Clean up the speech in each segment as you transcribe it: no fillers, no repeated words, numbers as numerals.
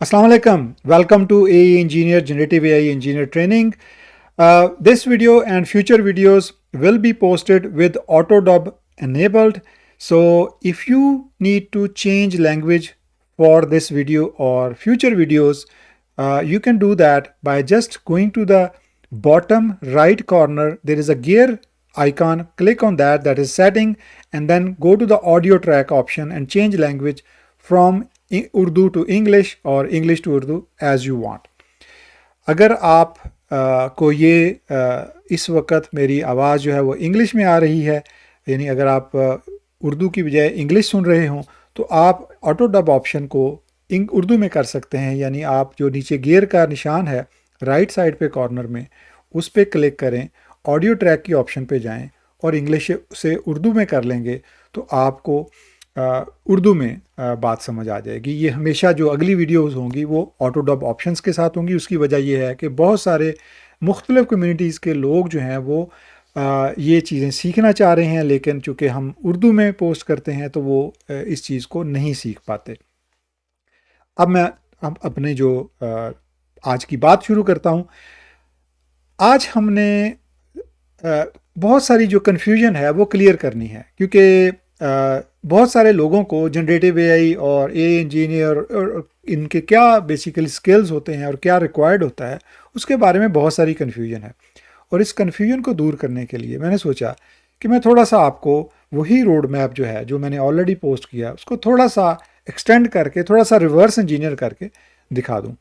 Assalamu alaikum. Welcome to AE Engineer Generative AI Engineer Training. This video and future videos will be posted with AutoDub enabled. So if you need to change language for this video or future videos, you can do that by just going to the bottom right corner. There is a gear icon. Click on that. That is setting, and then go to the audio track option and change language from Urdu to English और English to Urdu as you want. अगर आप को ये इस वक्त मेरी आवाज़ जो है वो इंग्लिश में आ रही है, यानी अगर आप उर्दू की बजाय इंग्लिश सुन रहे हों, तो आप ऑटो डब ऑप्शन को उर्दू में कर सकते हैं। यानी आप जो नीचे गियर का निशान है राइट साइड पे कॉर्नर में, उस पर क्लिक करें, ऑडियो ट्रैक की ऑप्शन पे जाएं और इंग्लिश से उर्दू में कर लेंगे तो आपको उर्दू में बात समझ आ जाएगी। ये हमेशा जो अगली वीडियोस होंगी वो ऑटो डब ऑप्शंस के साथ होंगी। उसकी वजह ये है कि बहुत सारे मुख्तलिफ कम्युनिटीज़ के लोग जो हैं वो ये चीज़ें सीखना चाह रहे हैं, लेकिन चूँकि हम उर्दू में पोस्ट करते हैं तो वो इस चीज़ को नहीं सीख पाते। अब मैं अपने जो आज की बात शुरू करता हूँ। आज हमने बहुत सारी जो कन्फ्यूजन है वो क्लियर करनी है, क्योंकि बहुत सारे लोगों को जनरेटिव एआई और एआई इंजीनियर और इनके क्या बेसिकली स्किल्स होते हैं और क्या रिक्वायर्ड होता है, उसके बारे में बहुत सारी कन्फ्यूजन है। और इस कन्फ्यूजन को दूर करने के लिए मैंने सोचा कि मैं थोड़ा सा आपको वही रोड मैप जो है, जो मैंने ऑलरेडी पोस्ट किया, उसको थोड़ा सा एक्सटेंड करके, थोड़ा सा रिवर्स इंजीनियर करके दिखा दूँ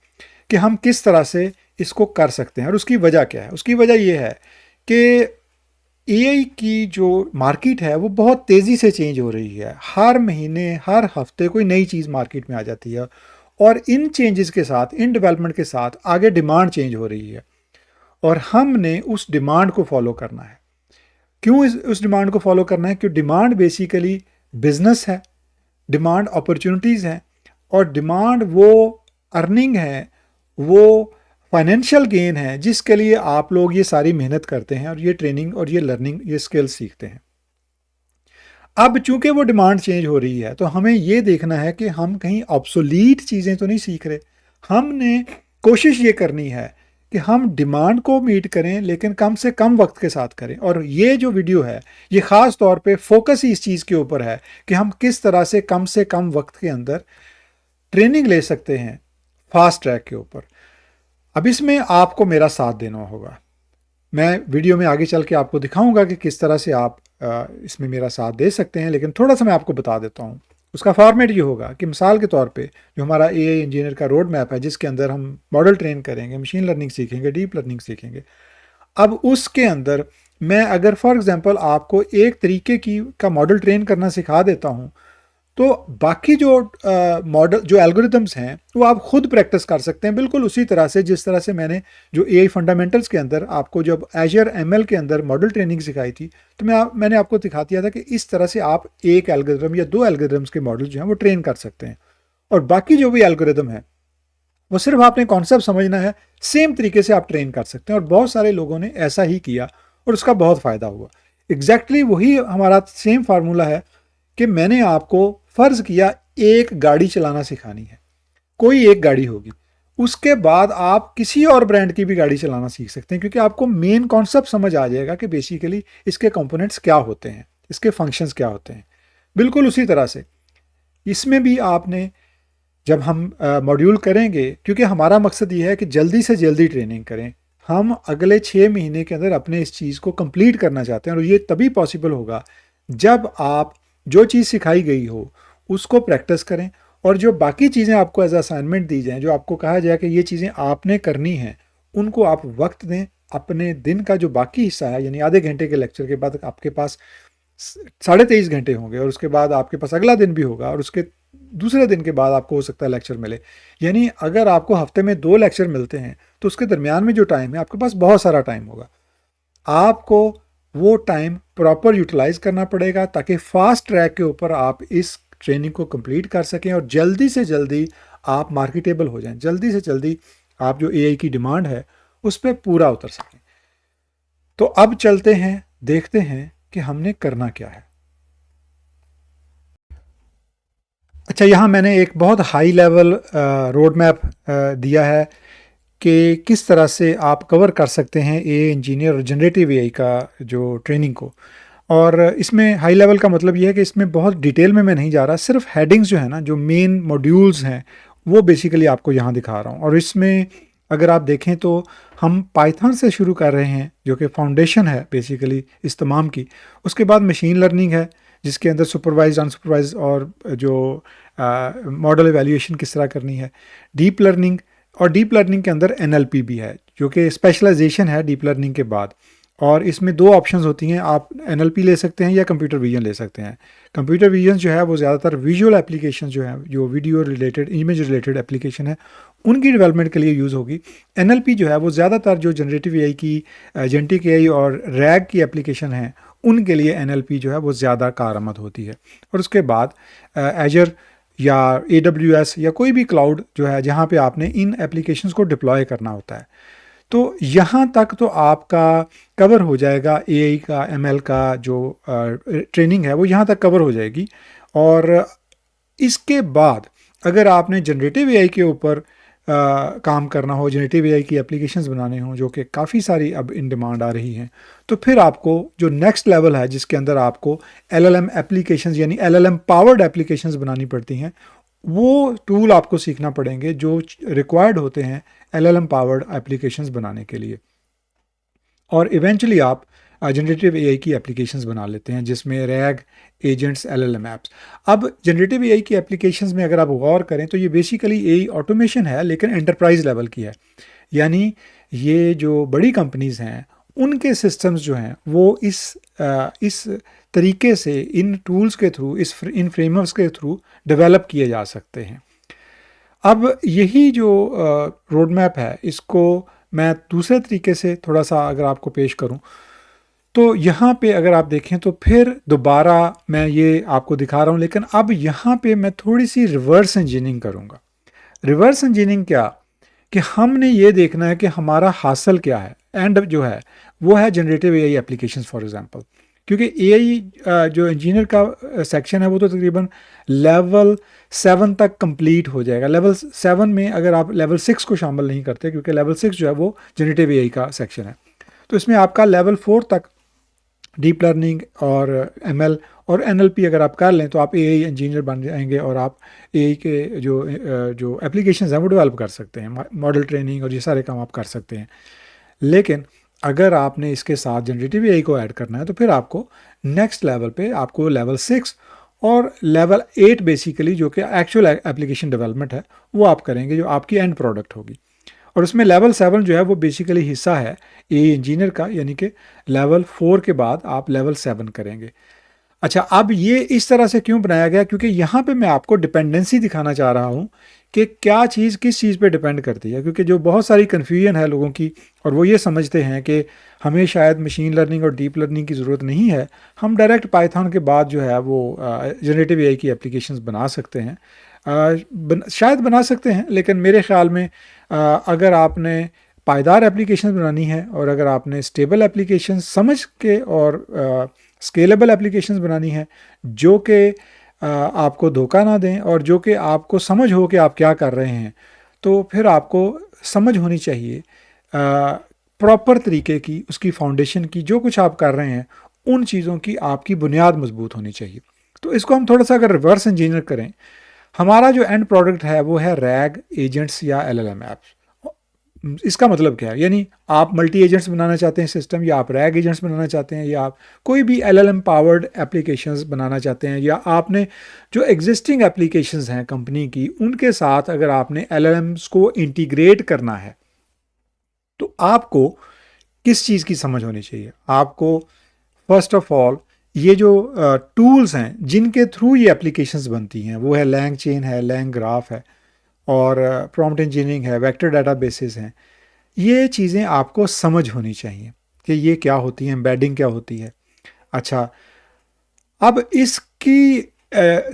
कि हम किस तरह से इसको कर सकते हैं। और उसकी वजह क्या है? उसकी वजह ये है कि एआई की जो मार्केट है वो बहुत तेज़ी से चेंज हो रही है। हर महीने, हर हफ्ते कोई नई चीज़ मार्केट में आ जाती है, और इन चेंजेस के साथ, इन डेवलपमेंट के साथ आगे डिमांड चेंज हो रही है, और हमने उस डिमांड को फॉलो करना है। क्यों उस डिमांड को फॉलो करना है? क्योंकि डिमांड बेसिकली बिजनेस है, डिमांड अपॉर्चुनिटीज़ हैं, और डिमांड वो अर्निंग है, वो फाइनेंशियल गेन है जिसके लिए आप लोग ये सारी मेहनत करते हैं और ये ट्रेनिंग और ये लर्निंग, ये स्किल्स सीखते हैं। अब चूंकि वो डिमांड चेंज हो रही है तो हमें ये देखना है कि हम कहीं ऑब्सोलीट चीज़ें तो नहीं सीख रहे। हमने कोशिश ये करनी है कि हम डिमांड को मीट करें, लेकिन कम से कम वक्त के साथ करें। और ये जो वीडियो है ये ख़ास तौर पे फोकस ही इस चीज़ के ऊपर है कि हम किस तरह से कम वक्त के अंदर ट्रेनिंग ले सकते हैं फास्ट ट्रैक के ऊपर। अब इसमें आपको मेरा साथ देना होगा। मैं वीडियो में आगे चल के आपको दिखाऊंगा कि किस तरह से आप इसमें मेरा साथ दे सकते हैं, लेकिन थोड़ा सा मैं आपको बता देता हूँ। उसका फॉर्मेट ये होगा कि मिसाल के तौर पे जो हमारा एआई इंजीनियर का रोड मैप है, जिसके अंदर हम मॉडल ट्रेन करेंगे, मशीन लर्निंग सीखेंगे, डीप लर्निंग सीखेंगे। अब उसके अंदर मैं अगर फॉर एग्जांपल आपको एक तरीके की का मॉडल ट्रेन करना सिखा देता हूँ, तो बाकी जो मॉडल, जो एल्गोरिदम्स हैं, वो आप खुद प्रैक्टिस कर सकते हैं, बिल्कुल उसी तरह से जिस तरह से मैंने जो एआई फंडामेंटल्स के अंदर आपको जब एजर एमएल के अंदर मॉडल ट्रेनिंग सिखाई थी, तो मैंने आपको दिखा दिया था कि इस तरह से आप एक एल्गोरिदम या दो एल्गोरिदम्स के मॉडल जो हैं वो ट्रेन कर सकते हैं। और बाकी जो भी एल्गोरिदम है वो सिर्फ आपने कॉन्सेप्ट समझना है, सेम तरीके से आप ट्रेन कर सकते हैं। और बहुत सारे लोगों ने ऐसा ही किया और उसका बहुत फ़ायदा हुआ। एग्जैक्टली वही हमारा सेम फार्मूला है कि मैंने आपको फ़र्ज़ किया एक गाड़ी चलाना सिखानी है, कोई एक गाड़ी होगी, उसके बाद आप किसी और ब्रांड की भी गाड़ी चलाना सीख सकते हैं, क्योंकि आपको मेन कॉन्सेप्ट समझ आ जाएगा कि बेसिकली इसके कंपोनेंट्स क्या होते हैं, इसके फंक्शंस क्या होते हैं। बिल्कुल उसी तरह से इसमें भी आपने, जब हम मॉड्यूल करेंगे, क्योंकि हमारा मकसद ये है कि जल्दी से जल्दी ट्रेनिंग करें, हम अगले 6 महीने के अंदर अपने इस चीज़ को कंप्लीट करना चाहते हैं। और ये तभी पॉसिबल होगा जब आप जो चीज़ सिखाई गई हो उसको प्रैक्टिस करें, और जो बाकी चीज़ें आपको एज असाइनमेंट दी जाएँ, जो आपको कहा जाए कि ये चीज़ें आपने करनी हैं, उनको आप वक्त दें। अपने दिन का जो बाकी हिस्सा है, यानी आधे घंटे के लेक्चर के बाद आपके पास 23.5 घंटे होंगे, और उसके बाद आपके पास अगला दिन भी होगा, और उसके दूसरे दिन के बाद आपको हो सकता है लेक्चर मिले। यानी अगर आपको हफ्ते में 2 लेक्चर मिलते हैं तो उसके दरमियान में जो टाइम है, आपके पास बहुत सारा टाइम होगा। आपको वो टाइम प्रॉपर यूटिलाइज करना पड़ेगा ताकि फास्ट ट्रैक के ऊपर आप इस ट्रेनिंग को कंप्लीट कर सकें और जल्दी से जल्दी आप मार्केटेबल हो जाएं, जल्दी से जल्दी आप जो एआई की डिमांड है उस पर पूरा उतर सकें। तो अब चलते हैं, देखते हैं कि हमने करना क्या है। अच्छा, यहाँ मैंने एक बहुत हाई लेवल रोड मैप दिया है कि किस तरह से आप कवर कर सकते हैं ए इंजीनियर और जनरेटिव एआई का जो ट्रेनिंग को। और इसमें हाई लेवल का मतलब ये है कि इसमें बहुत डिटेल में मैं नहीं जा रहा, सिर्फ हेडिंग्स जो है ना, जो मेन मॉड्यूल्स हैं, वो बेसिकली आपको यहाँ दिखा रहा हूँ। और इसमें अगर आप देखें तो हम पाइथन से शुरू कर रहे हैं जो कि फाउंडेशन है बेसिकली इस तमाम की। उसके बाद मशीन लर्निंग है जिसके अंदर सुपरवाइज अनसुपरवाइज और जो मॉडल एवेल्यूएशन किस तरह करनी है, डीप लर्निंग, और डीप लर्निंग के अंदर एनएलपी भी है जो कि स्पेशलाइजेशन है डीप लर्निंग के बाद। और इसमें दो ऑप्शंस होती हैं, आप एनएलपी ले सकते हैं या कंप्यूटर विजन ले सकते हैं। कंप्यूटर विजन जो है वो ज़्यादातर विजुअल एप्लीकेशन जो है, जो video related image related application है, उनकी डेवलपमेंट के लिए यूज़ होगी। एनएलपी जो है वो ज़्यादातर जो जनरेटिव एआई की, जेनेटिक एआई और रैग की एप्लीकेशन है, उनके लिए एनएलपी जो है वो ज़्यादा कारआमद होती है। और उसके बाद एजर या AWS या कोई भी क्लाउड जो है जहाँ पे आपने इन एप्लीकेशंस को डिप्लॉय करना होता है। तो यहाँ तक तो आपका कवर हो जाएगा, एआई का, एमएल का जो ट्रेनिंग है वो यहाँ तक कवर हो जाएगी। और इसके बाद अगर आपने जनरेटिव एआई के ऊपर काम करना हो, जनरेटिव एआई की एप्लीकेशंस बनाने हों जो कि काफ़ी सारी अब इन डिमांड आ रही हैं, तो फिर आपको जो नेक्स्ट लेवल है जिसके अंदर आपको LLM एप्लीकेशंस यानी LLM पावर्ड एप्लीकेशंस बनानी पड़ती हैं, वो टूल आपको सीखना पड़ेंगे जो रिक्वायर्ड होते हैं LLM पावर्ड एप्लीकेशंस बनाने के लिए। और इवेंचुअली आप जनरेटिव एआई की एप्लीकेशंस बना लेते हैं जिसमें रैग, एजेंट्स, LLM ऐप्स। अब जनरेटिव एआई की एप्लीकेशंस में अगर आप गौर करें तो ये बेसिकली एआई ऑटोमेशन है लेकिन एंटरप्राइज लेवल की है। यानी ये जो बड़ी कंपनीज़ हैं उनके सिस्टम्स जो हैं वो इस तरीके से इन टूल्स के थ्रू, इन फ्रेमवर्क्स के थ्रू डेवलप किए जा सकते हैं। अब यही जो रोड मैप है इसको मैं दूसरे तरीके से थोड़ा सा अगर आपको पेश करूं तो यहाँ पे अगर आप देखें तो फिर दोबारा मैं ये आपको दिखा रहा हूँ, लेकिन अब यहाँ पे मैं थोड़ी सी रिवर्स इंजीनियरिंग करूँगा। रिवर्स इंजीनियरिंग क्या, कि हमने ये देखना है कि हमारा हासिल क्या है, एंड जो है वो है generative AI applications for example. क्योंकि एआई जो इंजीनियर का सेक्शन है वो तो तकरीबन लेवल 7 तक कंप्लीट हो जाएगा। लेवल 7 में अगर आप लेवल 6 को शामिल नहीं करते, क्योंकि लेवल 6 जो है वो जनरेटिव एआई का सेक्शन है, तो इसमें आपका लेवल 4 तक डीप लर्निंग और एमएल और एनएलपी अगर आप कर लें तो आप एआई इंजीनियर बन जाएंगे और आप एआई के जो एप्लीकेशंस हैं वो डेवलप कर सकते हैं, मॉडल ट्रेनिंग और ये सारे काम आप कर सकते हैं। लेकिन अगर आपने इसके साथ जनरेटिव एआई को ऐड करना है तो फिर आपको नेक्स्ट लेवल पे आपको लेवल 6 और लेवल 8 बेसिकली जो कि एक्चुअल एप्लीकेशन डेवलपमेंट है वो आप करेंगे, जो आपकी एंड प्रोडक्ट होगी। और उसमें लेवल 7 जो है वो बेसिकली हिस्सा है एआई इंजीनियर का, यानी कि लेवल 4 के बाद आप लेवल 7 करेंगे। अच्छा, अब ये इस तरह से क्यों बनाया गया, क्योंकि यहाँ पे मैं आपको डिपेंडेंसी दिखाना चाह रहा हूँ कि क्या चीज़ किस चीज़ पे डिपेंड करती है। क्योंकि जो बहुत सारी कन्फ्यूजन है लोगों की, और वो ये समझते हैं कि हमें शायद मशीन लर्निंग और डीप लर्निंग की ज़रूरत नहीं है, हम डायरेक्ट पाइथन के बाद जो है वो जनरेटिव एआई की एप्लीकेशंस बना सकते हैं। शायद बना सकते हैं, लेकिन मेरे ख़्याल में अगर आपने पायदार एप्लीकेशन बनानी है और अगर आपने स्टेबल एप्लीकेशन समझ के और स्केलेबल एप्लीकेशंस बनानी है जो कि आपको धोखा ना दें और जो कि आपको समझ हो कि आप क्या कर रहे हैं, तो फिर आपको समझ होनी चाहिए प्रॉपर तरीके की, उसकी फाउंडेशन की, जो कुछ आप कर रहे हैं उन चीज़ों की आपकी बुनियाद मजबूत होनी चाहिए। तो इसको हम थोड़ा सा अगर रिवर्स इंजीनियर करें, हमारा जो एंड प्रोडक्ट है वो है रैग, एजेंट्स या LLM ऐप्स। इसका मतलब क्या है, यानी आप मल्टी एजेंट्स बनाना चाहते हैं सिस्टम, या आप रैग एजेंट्स बनाना चाहते हैं, या आप कोई भी LLM पावर्ड एप्लीकेशंस बनाना चाहते हैं, या आपने जो एग्जिस्टिंग एप्लीकेशंस हैं कंपनी की उनके साथ अगर आपने LLMs को इंटीग्रेट करना है, तो आपको किस चीज़ की समझ होनी चाहिए। आपको फर्स्ट ऑफ ऑल ये जो टूल्स हैं जिनके थ्रू ये एप्लीकेशंस बनती हैं वो है LangChain है, LangGraph है, और प्रॉम्प्ट इंजीनियरिंग है, वेक्टर डाटाबेसेस हैं। ये चीज़ें आपको समझ होनी चाहिए कि ये क्या होती है, एम्बेडिंग क्या होती है। अच्छा, अब इसकी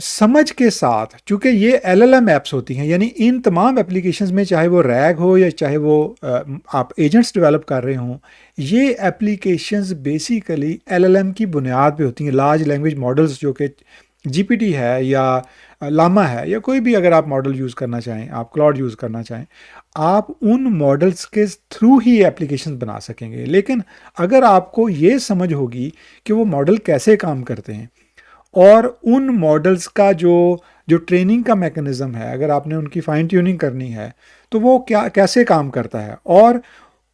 समझ के साथ, चूँकि ये LLM ऐप्स होती हैं, यानी इन तमाम एप्लीकेशंस में चाहे वो रैग हो या चाहे वो आप एजेंट्स डेवलप कर रहे हों, ये एप्लीकेशंस बेसिकली LLM की बुनियाद पे होती हैं। लार्ज लैंग्वेज मॉडल्स जो कि GPT है या लामा है या कोई भी अगर आप मॉडल यूज़ करना चाहें, आप क्लाउड यूज़ करना चाहें, आप उन मॉडल्स के थ्रू ही एप्लीकेशन बना सकेंगे। लेकिन अगर आपको ये समझ होगी कि वो मॉडल कैसे काम करते हैं और उन मॉडल्स का जो ट्रेनिंग का मैकेनिज़्म है, अगर आपने उनकी फाइन ट्यूनिंग करनी है तो वो कैसे काम करता है, और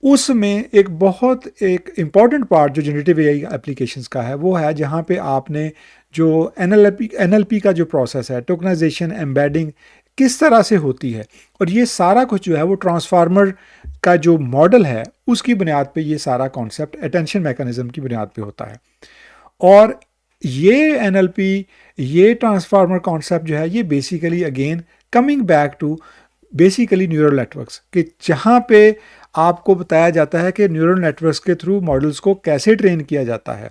उसमें एक इम्पॉर्टेंट पार्ट जो जनरेटिव एआई एप्लीकेशंस का है वो है जहाँ पे आपने जो एनएलपी का जो प्रोसेस है, टोकनाइजेशन, एम्बेडिंग किस तरह से होती है, और ये सारा कुछ जो है वो ट्रांसफार्मर का जो मॉडल है उसकी बुनियाद पे ये सारा कॉन्सेप्ट अटेंशन मैकेनिज्म की बुनियाद पे होता है। और ये एनएलपी, ये ट्रांसफार्मर कॉन्सेप्ट जो है ये basically again coming back to basically neural networks, कि जहाँ पे आपको बताया जाता है कि न्यूरल नेटवर्क्स के थ्रू मॉडल्स को कैसे ट्रेन किया जाता है,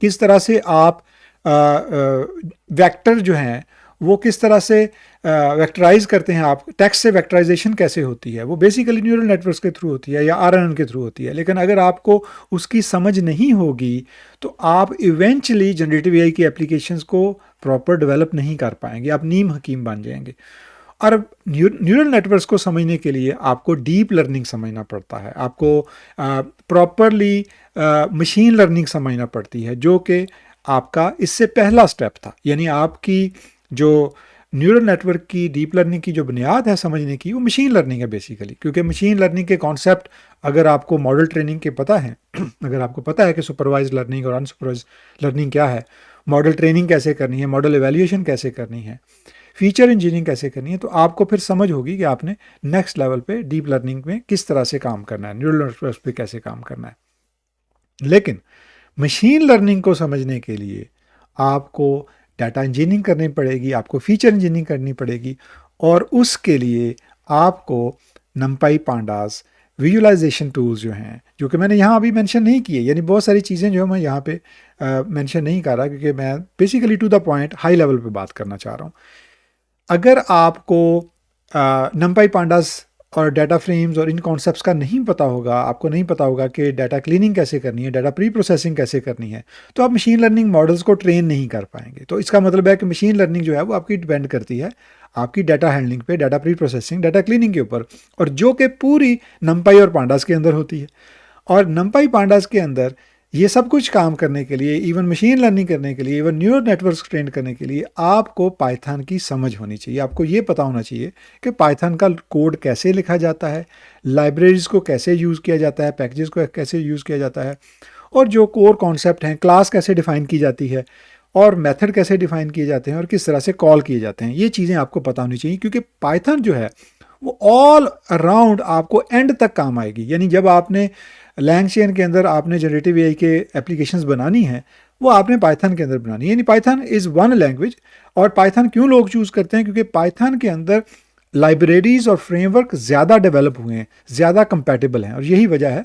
किस तरह से आप वेक्टर जो हैं वो किस तरह से वेक्टराइज करते हैं, आप टेक्स्ट से वेक्टराइजेशन कैसे होती है, वो बेसिकली न्यूरल नेटवर्क्स के थ्रू होती है या आरएनएन के थ्रू होती है। लेकिन अगर आपको उसकी समझ नहीं होगी तो आप इवेंचुअली जनरेटिव एआई की एप्लीकेशंस को प्रॉपर डेवलप नहीं कर पाएंगे, आप नीम हकीम बन जाएंगे। और न्यूरल नेटवर्क्स को समझने के लिए आपको डीप लर्निंग समझना पड़ता है, आपको प्रॉपरली मशीन लर्निंग समझना पड़ती है, जो कि आपका इससे पहला स्टेप था। यानी आपकी जो न्यूरल नेटवर्क की डीप लर्निंग की जो बुनियाद है समझने की, वो मशीन लर्निंग है बेसिकली। क्योंकि मशीन लर्निंग के कॉन्सेप्ट अगर आपको मॉडल ट्रेनिंग के पता है अगर आपको पता है कि सुपरवाइज लर्निंग और अनसुपरवाइज लर्निंग क्या है, मॉडल ट्रेनिंग कैसे करनी है, मॉडल एवेल्यूएशन कैसे करनी है, फीचर इंजीनियरिंग कैसे करनी है, तो आपको फिर समझ होगी कि आपने नेक्स्ट लेवल पे डीप लर्निंग में किस तरह से काम करना है, न्यूरल नेटवर्क पे कैसे काम करना है। लेकिन मशीन लर्निंग को समझने के लिए आपको डाटा इंजीनियरिंग करनी पड़ेगी, आपको फीचर इंजीनियरिंग करनी पड़ेगी, और उसके लिए आपको नमपाई पांडास विजुअलाइजेशन टूल्स जो हैं, जो कि मैंने यहाँ अभी मेंशन नहीं किए, यानी बहुत सारी चीज़ें जो मैं यहाँ पे मेंशन नहीं कर रहा, क्योंकि मैं basically to the point high level पे बात करना चाह रहा हूँ। अगर आपको नमपाई पांडास और डाटा फ्रेम्स और इन कॉन्सेप्ट्स का नहीं पता होगा, आपको नहीं पता होगा कि डाटा क्लीनिंग कैसे करनी है, डाटा प्री प्रोसेसिंग कैसे करनी है, तो आप मशीन लर्निंग मॉडल्स को ट्रेन नहीं कर पाएंगे। तो इसका मतलब है कि मशीन लर्निंग जो है वो आपकी डिपेंड करती है आपकी डाटा हैंडलिंग पे, data pre processing, data cleaning के ऊपर, और जो कि पूरी नमपाई और पांडास के अंदर होती है। और नमपाई पांडास के अंदर ये सब कुछ काम करने के लिए, इवन मशीन लर्निंग करने के लिए, इवन न्यूरल नेटवर्क्स ट्रेन करने के लिए आपको पाइथन की समझ होनी चाहिए। आपको ये पता होना चाहिए कि पाइथन का कोड कैसे लिखा जाता है, लाइब्रेरीज को कैसे यूज़ किया जाता है, पैकेजेस को कैसे यूज़ किया जाता है, और जो कोर कॉन्सेप्ट हैं, क्लास कैसे डिफ़ाइन की जाती है, और मेथड कैसे डिफ़ाइन किए जाते हैं, और किस तरह से कॉल किए जाते हैं, ये चीज़ें आपको पता होनी चाहिए। क्योंकि पाइथन जो है वो ऑल अराउंड आपको एंड तक काम आएगी। यानी जब आपने लैंगचेन के अंदर आपने जनरेटिव एआई के एप्लीकेशंस बनानी है, वो आपने पाइथन के अंदर बनानी है। यानी पाइथन इज़ वन लैंग्वेज। और पाइथन क्यों लोग चूज़ करते हैं? क्योंकि पाइथन के अंदर लाइब्रेरीज और फ्रेमवर्क ज़्यादा डेवलप हुए हैं, ज़्यादा कंपैटिबल हैं, और यही वजह है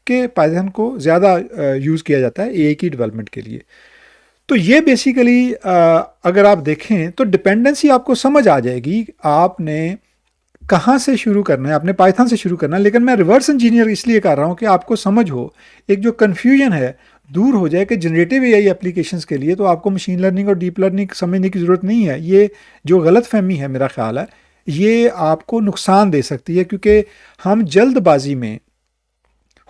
कि पाइथन को ज़्यादा यूज़ किया जाता है एआई की डेवलपमेंट के लिए। तो ये बेसिकली अगर आप देखें तो डिपेंडेंसी आपको समझ आ जाएगी, आपने कहाँ से शुरू करना है, आपने पाइथन से शुरू करना है। लेकिन मैं रिवर्स इंजीनियर इसलिए कर रहा हूँ कि आपको समझ हो, एक जो कन्फ्यूजन है दूर हो जाए कि जनरेटिव एआई एप्लीकेशंस के लिए तो आपको मशीन लर्निंग और डीप लर्निंग समझने की ज़रूरत नहीं है। ये जो गलत फहमी है, मेरा ख्याल है ये आपको नुकसान दे सकती है, क्योंकि हम जल्दबाजी में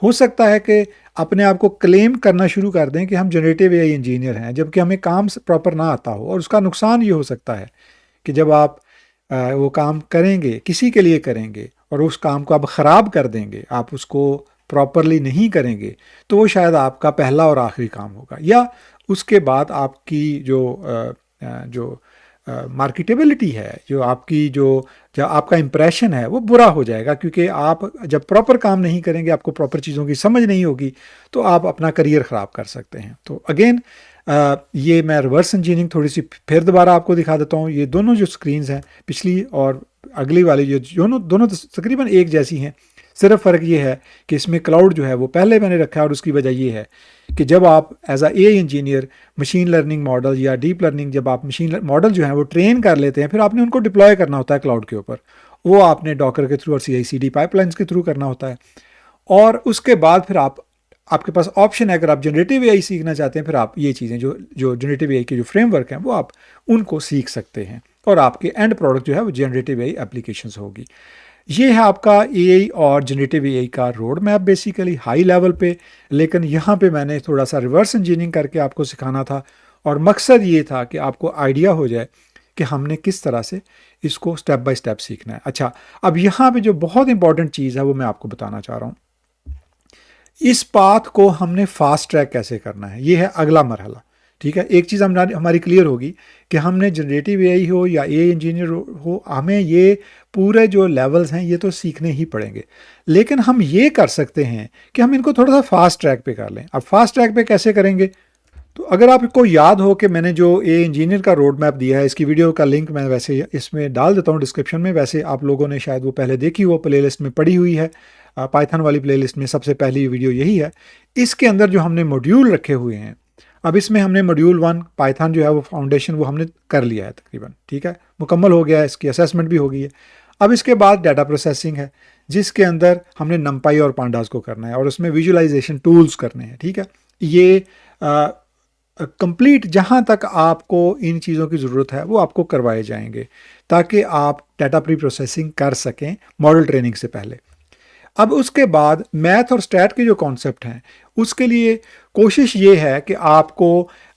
हो सकता है कि अपने आप को क्लेम करना शुरू कर दें कि हम जनरेटिव एआई इंजीनियर हैं, जबकि हमें काम प्रॉपर ना आता हो। और उसका नुकसान ये हो सकता है कि जब आप वो काम करेंगे, किसी के लिए करेंगे, और उस काम को आप ख़राब कर देंगे, आप उसको प्रॉपरली नहीं करेंगे, तो वो शायद आपका पहला और आखिरी काम होगा, या उसके बाद आपकी जो मार्केटेबिलिटी है, जो आपका इम्प्रेशन है वो बुरा हो जाएगा। क्योंकि आप जब प्रॉपर काम नहीं करेंगे, आपको प्रॉपर चीज़ों की समझ नहीं होगी, तो आप अपना करियर ख़राब कर सकते हैं। तो अगेन ये मैं रिवर्स इंजीनियरिंग थोड़ी सी फिर दोबारा आपको दिखा देता हूँ। ये दोनों जो स्क्रीन्स हैं, पिछली और अगली वाली, जो दोनों तकरीबन एक जैसी हैं। सिर्फ फ़र्क ये है कि इसमें क्लाउड जो है वो पहले मैंने रखा है, और उसकी वजह ये है कि जब आप as a AI engineer machine learning model या डीप लर्निंग, जब आप मशीन मॉडल जो है वो ट्रेन कर लेते हैं, फिर आपने उनको डिप्लॉय करना होता है क्लाउड के ऊपर। वो आपने डॉकर के थ्रू और CI/CD पाइपलाइंस के थ्रू करना होता है, और उसके बाद फिर आप आपके पास ऑप्शन है, अगर आप जनरेटिव एआई सीखना चाहते हैं फिर आप ये चीज़ें जो जनरेटिव एआई के जो फ्रेमवर्क हैं वो आप उनको सीख सकते हैं और आपके एंड प्रोडक्ट जो है वो जनरेटिव एआई एप्लीकेशंस होगी। ये है आपका एआई और जनरेटिव एआई का road map basically high level पे, लेकिन यहाँ पे मैंने थोड़ा सा रिवर्स इंजीनियरिंग करके आपको सिखाना था और मकसद ये था कि आपको आइडिया हो जाए कि हमने किस तरह से इसको स्टेप बाय स्टेप सीखना है। अच्छा, अब यहाँ पे जो बहुत इंपॉर्टेंट चीज़ है वो मैं आपको बताना चाह रहा हूँ। इस पाथ को हमने फास्ट ट्रैक कैसे करना है, ये है अगला मरहला। ठीक है, एक चीज़ हमारी क्लियर होगी कि हमने जनरेटिव एआई हो या एआई इंजीनियर हो, हमें ये पूरे जो लेवल्स हैं ये तो सीखने ही पड़ेंगे, लेकिन हम ये कर सकते हैं कि हम इनको थोड़ा सा फास्ट ट्रैक पे कर लें। अब फास्ट ट्रैक पे कैसे करेंगे, तो अगर आपको याद हो कि मैंने जो एआई इंजीनियर का रोड मैप दिया है, इसकी वीडियो का लिंक मैं वैसे इसमें डाल देता हूँ डिस्क्रिप्शन में, वैसे आप लोगों ने शायद वो पहले देखी हो, प्लेलिस्ट में पड़ी हुई है, पाइथन वाली प्लेलिस्ट में सबसे पहली वीडियो यही है। इसके अंदर जो हमने मॉड्यूल रखे हुए हैं, अब इसमें हमने मॉड्यूल 1 पाइथन जो है वो फाउंडेशन वो हमने कर लिया है तकरीबन, ठीक है, मुकम्मल हो गया है, इसकी असेसमेंट भी हो गई है। अब इसके बाद डाटा प्रोसेसिंग है जिसके अंदर हमने नमपाई और पांडास को करना है और उसमें विजुअलाइजेशन टूल्स करने हैं। ठीक है, ये कंप्लीट जहाँ तक आपको इन चीज़ों की ज़रूरत है वो आपको करवाए जाएंगे ताकि आप डाटा प्री प्रोसेसिंग कर सकें मॉडल ट्रेनिंग से पहले। अब उसके बाद मैथ और स्टैट के जो कॉन्सेप्ट हैं उसके लिए कोशिश ये है कि आपको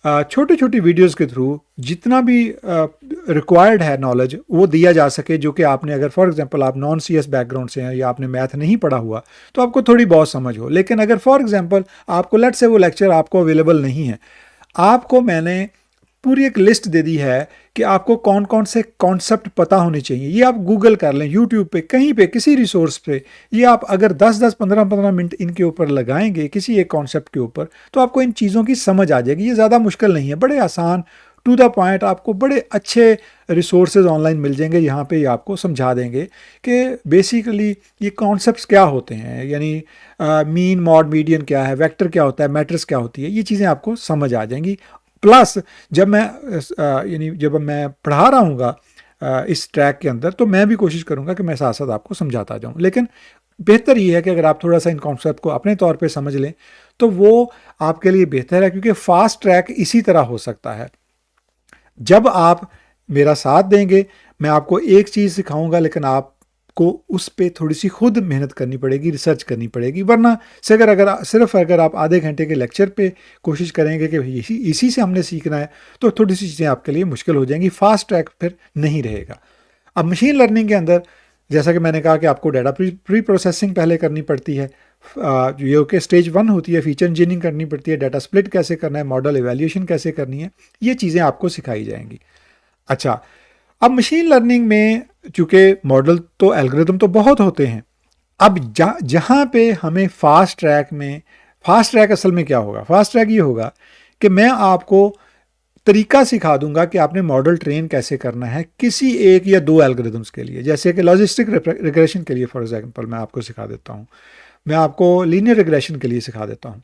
छोटी छोटी वीडियोस के थ्रू जितना भी रिक्वायर्ड है नॉलेज वो दिया जा सके, जो कि आपने अगर फॉर एग्जांपल आप नॉन सीएस बैकग्राउंड से हैं या आपने मैथ नहीं पढ़ा हुआ तो आपको थोड़ी बहुत समझ हो। लेकिन अगर फॉर एग्जांपल आपको लेट्स से वो लेक्चर आपको अवेलेबल नहीं है, आपको मैंने पूरी एक लिस्ट दे दी है कि आपको कौन कौन से कॉन्सेप्ट पता होने चाहिए। ये आप गूगल कर लें, यूट्यूब पे, कहीं पे, किसी रिसोर्स पे, ये आप अगर 10-10 15-15 मिनट इनके ऊपर लगाएंगे किसी एक कॉन्सेप्ट के ऊपर तो आपको इन चीज़ों की समझ आ जाएगी। ये ज़्यादा मुश्किल नहीं है, बड़े आसान टू द पॉइंट, आपको बड़े अच्छे रिसोर्सेज ऑनलाइन मिल जाएंगे, यहाँ पे ये आपको समझा देंगे कि बेसिकली ये कॉन्सेप्ट्स क्या होते हैं, यानी मीन मॉड मीडियन क्या है, वेक्टर क्या होता है, मैट्रिक्स क्या होती है, ये चीज़ें आपको समझ आ जाएंगी। प्लस जब मैं पढ़ा रहा हूँगा इस ट्रैक के अंदर तो मैं भी कोशिश करूँगा कि मैं साथ साथ आपको समझाता जाऊँ। लेकिन बेहतर ये है कि अगर आप थोड़ा सा इन कॉन्सेप्ट को अपने तौर पे समझ लें तो वो आपके लिए बेहतर है, क्योंकि फास्ट ट्रैक इसी तरह हो सकता है। जब आप मेरा साथ देंगे मैं आपको एक चीज़ सिखाऊंगा, लेकिन आपको उस पर थोड़ी सी खुद मेहनत करनी पड़ेगी, रिसर्च करनी पड़ेगी। वरना से अगर आप आधे घंटे के लेक्चर पे कोशिश करेंगे कि इसी से हमने सीखना है तो थोड़ी सी चीज़ें आपके लिए मुश्किल हो जाएंगी, फास्ट ट्रैक फिर नहीं रहेगा। अब मशीन लर्निंग के अंदर जैसा कि मैंने कहा कि आपको डाटा प्री प्रोसेसिंग पहले करनी पड़ती है, ये कि स्टेज 1 होती है, फीचर इंजीनियरिंग करनी पड़ती है, डाटा स्प्लिट कैसे करना है, मॉडल एवेल्यूएशन कैसे करनी है, ये चीज़ें आपको सिखाई जाएंगी। अच्छा, अब मशीन लर्निंग में चूँकि मॉडल तो एल्गोरिदम तो बहुत होते हैं, अब जहाँ पे हमें फास्ट ट्रैक असल में क्या होगा, फास्ट ट्रैक ये होगा कि मैं आपको तरीका सिखा दूंगा कि आपने मॉडल ट्रेन कैसे करना है किसी एक या दो एल्गोरिदम्स के लिए। जैसे कि लॉजिस्टिक रिग्रेशन के लिए फॉर एग्जांपल मैं आपको सिखा देता हूँ, मैं आपको लीनियर रिग्रेशन के लिए सिखा देता हूँ।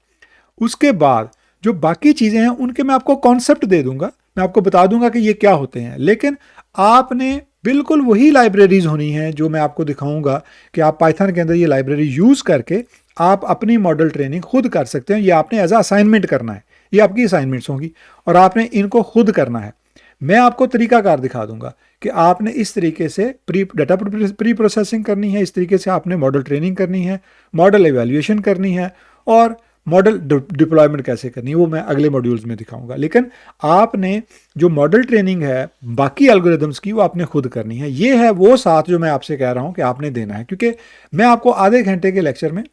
उसके बाद जो बाकी चीज़ें हैं उनके मैं आपको कॉन्सेप्ट दे दूंगा, मैं आपको बता दूंगा कि ये क्या होते हैं, लेकिन आपने बिल्कुल वही लाइब्रेरीज होनी है जो मैं आपको दिखाऊंगा कि आप पाइथन के अंदर ये लाइब्रेरी यूज़ करके आप अपनी मॉडल ट्रेनिंग खुद कर सकते हैं। ये आपने एज अ असाइनमेंट करना है, ये आपकी असाइनमेंट्स होंगी और आपने इनको खुद करना है। मैं आपको तरीकाकार दिखा दूंगा कि आपने इस तरीके से डाटा प्री प्रोसेसिंग करनी है, इस तरीके से आपने मॉडल ट्रेनिंग करनी है, मॉडल एवेल्यूएशन करनी है और मॉडल डिप्लॉयमेंट कैसे करनी है, वो मैं अगले मॉड्यूल्स में दिखाऊंगा। लेकिन आपने जो मॉडल ट्रेनिंग है बाकी एल्गोरिदम्स की वो आपने खुद करनी है। ये है वो साथ जो मैं आपसे कह रहा हूँ कि आपने देना है, क्योंकि मैं आपको आधे घंटे के लेक्चर में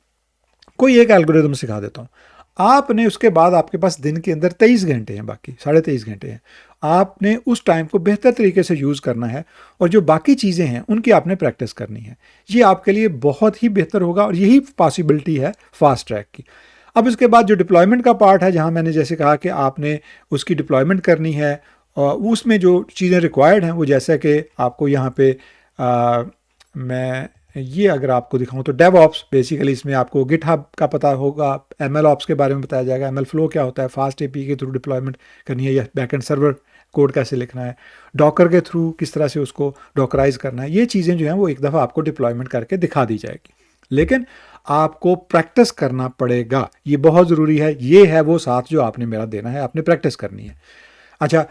कोई एक एल्गोरिदम सिखा देता हूँ, आपने उसके बाद आपके पास दिन के अंदर 23 घंटे हैं, बाकी 23.5 घंटे हैं, आपने उस टाइम को बेहतर तरीके से यूज़ करना है और जो बाकी चीज़ें हैं उनकी आपने प्रैक्टिस करनी है। ये आपके लिए बहुत ही बेहतर होगा और यही पॉसिबिलिटी है फास्ट ट्रैक की। अब इसके बाद जो डिप्लॉयमेंट का पार्ट है, जहाँ मैंने जैसे कहा कि आपने उसकी डिप्लॉयमेंट करनी है और उसमें जो चीज़ें रिक्वायर्ड हैं वो जैसा कि आपको यहाँ पे मैं ये अगर आपको दिखाऊं तो डेवऑप्स, बेसिकली इसमें आपको गिटहब का पता होगा, एमएल ऑप्स के बारे में बताया जाएगा, एमएल फ्लो क्या होता है, फास्ट एपी के थ्रू डिप्लॉयमेंट करनी है या बैकएंड सर्वर कोड कैसे लिखना है, डॉकर के थ्रू किस तरह से उसको डॉकराइज करना है, ये चीज़ें जो हैं वो एक दफ़ा आपको डिप्लॉयमेंट करके दिखा दी जाएगी। लेकिन आपको प्रैक्टिस करना पड़ेगा, ये बहुत ज़रूरी है। ये है वो साथ जो आपने मेरा देना है, आपने प्रैक्टिस करनी है। अच्छा,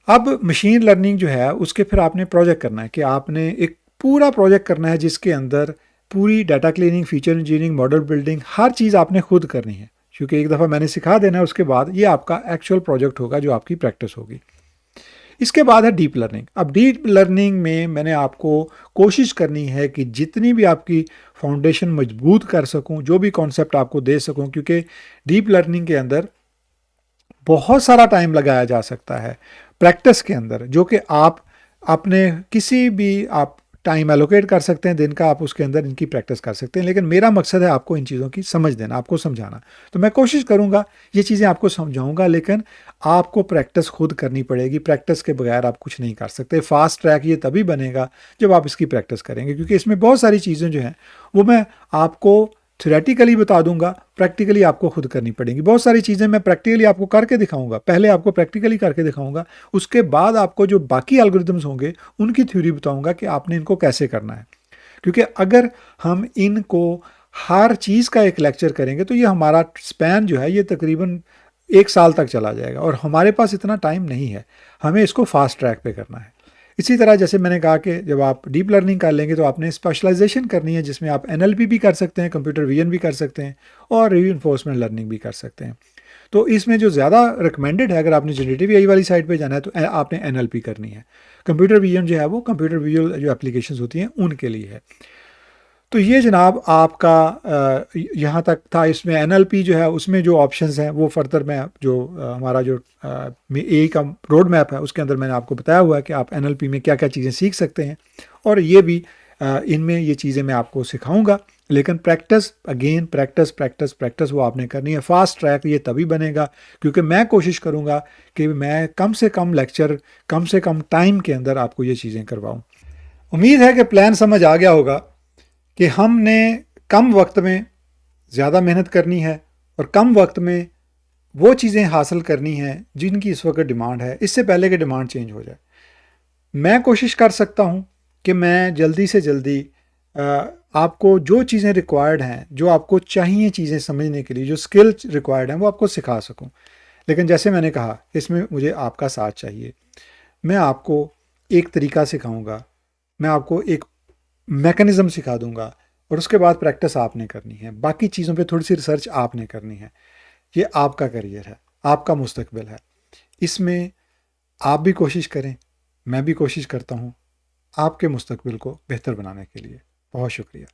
अब मशीन लर्निंग जो है उसके फिर आपने प्रोजेक्ट करना है कि आपने एक पूरा प्रोजेक्ट करना है जिसके अंदर पूरी data cleaning, feature engineering, model building, हर चीज़ आपने खुद करनी है। क्योंकि एक दफ़ा मैंने सिखा देना है, उसके बाद ये आपका एक्चुअल प्रोजेक्ट होगा जो आपकी प्रैक्टिस होगी। इसके बाद है डीप लर्निंग। अब डीप लर्निंग में मैंने आपको कोशिश करनी है कि जितनी भी आपकी फाउंडेशन मजबूत कर सकूं, जो भी कॉन्सेप्ट आपको दे सकूं, क्योंकि डीप लर्निंग के अंदर बहुत सारा टाइम लगाया जा सकता है प्रैक्टिस के अंदर, जो कि आप अपने किसी भी आप टाइम एलोकेट कर सकते हैं दिन का, आप उसके अंदर इनकी प्रैक्टिस कर सकते हैं। लेकिन मेरा मकसद है आपको इन चीज़ों की समझ देना, आपको समझाना। तो मैं कोशिश करूँगा, ये चीज़ें आपको समझाऊँगा, लेकिन आपको प्रैक्टिस खुद करनी पड़ेगी। प्रैक्टिस के बगैर आप कुछ नहीं कर सकते। फास्ट ट्रैक ये तभी बनेगा जब आप इसकी प्रैक्टिस करेंगे, क्योंकि इसमें बहुत सारी चीज़ें जो हैं वो मैं आपको थ्योरेटिकली बता दूंगा, प्रैक्टिकली आपको खुद करनी पड़ेंगी। बहुत सारी चीज़ें मैं प्रैक्टिकली आपको करके दिखाऊंगा, पहले आपको प्रैक्टिकली करके दिखाऊंगा, उसके बाद आपको जो बाकी एल्गोरिदम्स होंगे उनकी थ्योरी बताऊंगा कि आपने इनको कैसे करना है। क्योंकि अगर हम इनको हर चीज़ का एक लेक्चर करेंगे तो ये हमारा स्पैन जो है ये तकरीबन 1 साल तक चला जाएगा, और हमारे पास इतना टाइम नहीं है। हमें इसको फास्ट ट्रैक पे करना है। इसी तरह जैसे मैंने कहा कि जब आप डीप लर्निंग कर लेंगे तो आपने स्पेशलाइजेशन करनी है, जिसमें आप एनएलपी भी कर सकते हैं, कंप्यूटर विजन भी कर सकते हैं, और रीइंफोर्समेंट लर्निंग भी कर सकते हैं। तो इसमें जो ज़्यादा रिकमेंडेड है, अगर आपने जनरेटिव एआई वाली साइड पे जाना है तो आपने एनएलपी करनी है। कंप्यूटर विजन जो है वो कंप्यूटर विजुअल जो एप्लीकेशंस होती हैं उनके लिए है। तो ये जनाब आपका यहाँ तक था। इसमें एनएलपी जो है उसमें जो ऑप्शंस हैं वो फर्दर में जो हमारा जो ए का रोड मैप है उसके अंदर मैंने आपको बताया हुआ है कि आप एनएलपी में क्या क्या चीज़ें सीख सकते हैं, और ये भी इनमें ये चीज़ें मैं आपको सिखाऊंगा। लेकिन practice, again practice practice practice वो आपने करनी है। फास्ट ट्रैक ये तभी बनेगा क्योंकि मैं कोशिश करूँगा कि मैं कम से कम लेक्चर, कम से कम टाइम के अंदर आपको ये चीज़ें करवाऊँ। उम्मीद है कि प्लान समझ आ गया होगा कि हमने कम वक्त में ज़्यादा मेहनत करनी है और कम वक्त में वो चीज़ें हासिल करनी हैं जिनकी इस वक्त डिमांड है, इससे पहले कि डिमांड चेंज हो जाए। मैं कोशिश कर सकता हूँ कि मैं जल्दी से जल्दी आपको जो चीज़ें रिक्वायर्ड हैं, जो आपको चाहिए चीज़ें समझने के लिए, जो स्किल रिक्वायर्ड हैं वो आपको सिखा सकूँ। लेकिन जैसे मैंने कहा, इसमें मुझे आपका साथ चाहिए। मैं आपको एक तरीका सिखाऊंगा, मैं आपको एक मैकेनिज़्म सिखा दूंगा, और उसके बाद प्रैक्टिस आपने करनी है। बाकी चीज़ों पे थोड़ी सी रिसर्च आपने करनी है। ये आपका करियर है, आपका मुस्तकबिल है। इसमें आप भी कोशिश करें, मैं भी कोशिश करता हूँ आपके मुस्तकबिल को बेहतर बनाने के लिए। बहुत शुक्रिया।